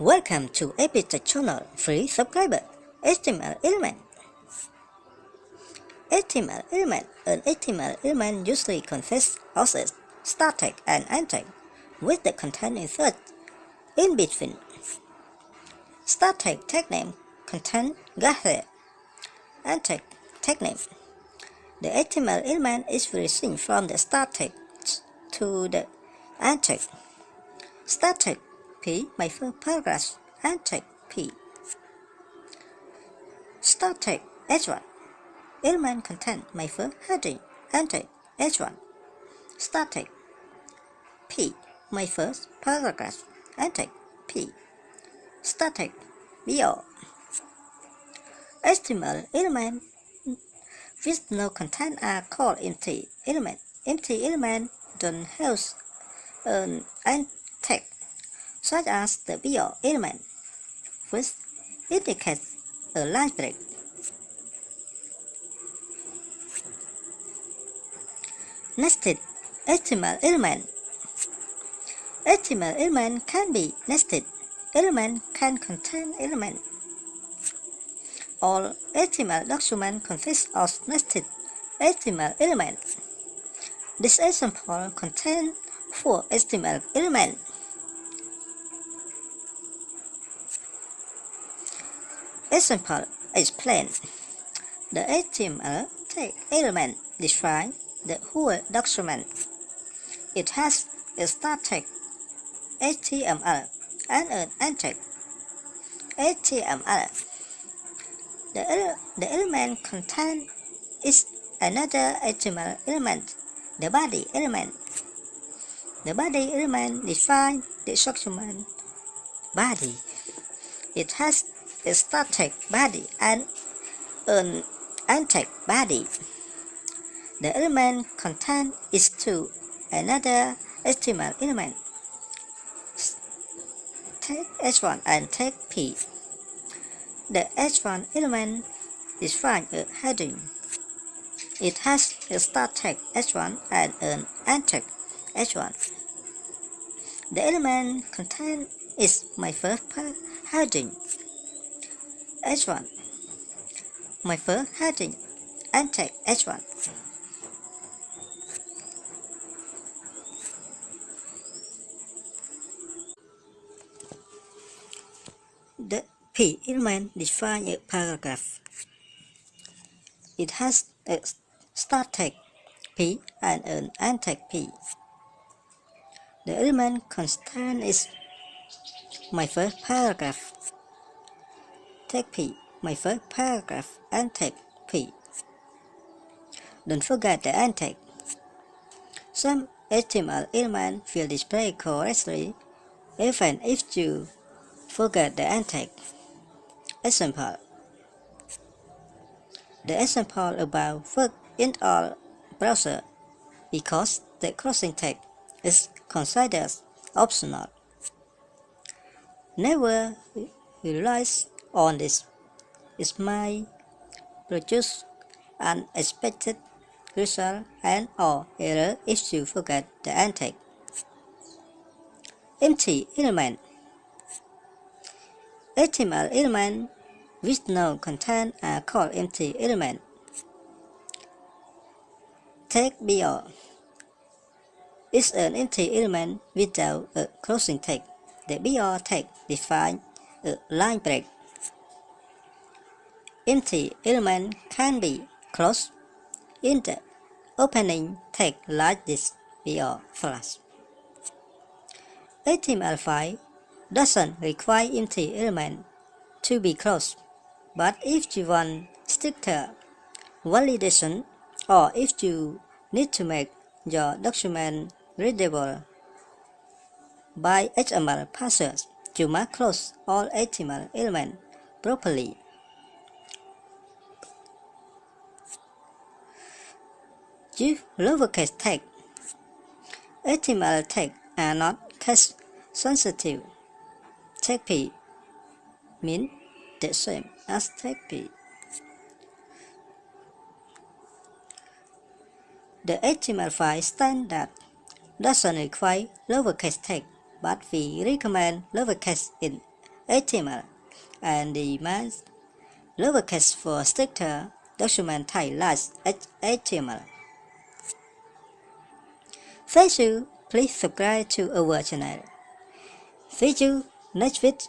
Welcome to Epitech channel, free subscriber. HTML element. HTML element. An HTML element usually consists of a start tag and end tag, with the content inserted in between. Start tag name content gather. End tag name. The HTML element is reaching from the start tag to the end tag. Start tag P, my first paragraph. End tag P. Start tag H1. Element content my first heading. End tag H1. Start tag P, my first paragraph. End tag P. Start tag BO. HTML element with no content are called empty element. Empty element don't have an end tag, such as the BO element, which indicates a line break. Nested HTML element. HTML element can be nested. Element can contain element. All HTML documents consist of nested HTML elements. This example contains 4 HTML elements. Example explains. The HTML tag element defines the whole document. It has a start tag HTML and an end tag HTML. The element content is another HTML element, the body element. The body element defines the document body. It has a start tag body and an end tag body. The element content is to another HTML element, tag H1 and tag P. The H1 element defines a heading. It has a start tag H1 and an end tag H1. The element content is my first heading H1. My first heading end tag H1. The P element defines a paragraph. It has a start tag P and an end tag P. The element content is my first paragraph, tag P, my first paragraph, and tag P. Don't forget the end tag. Some HTML element will display correctly even if you forget the end tag. Example. The example above works in all browsers because the closing tag is considered optional. Never rely on this. It might produce unexpected result and or error if you forget the end tag. Empty element. HTML element with no content are called empty element. Tag BO is an empty element without a closing tag. The BO tag defines a line break. Empty element can be closed in the opening tag like this BO flash. HTML5 doesn't require empty element to be closed, but if you want stricter validation or if you need to make your document readable by XML parsers, you must close all HTML elements properly. Use lowercase tag. HTML tags are not case sensitive. Tag P means the same as tag P. The HTML5 standard doesn't require lowercase tag, but we recommend lowercase in HTML and the math lowercase for stricter document type like HTML. Thank you. Please subscribe to our channel. See you next week.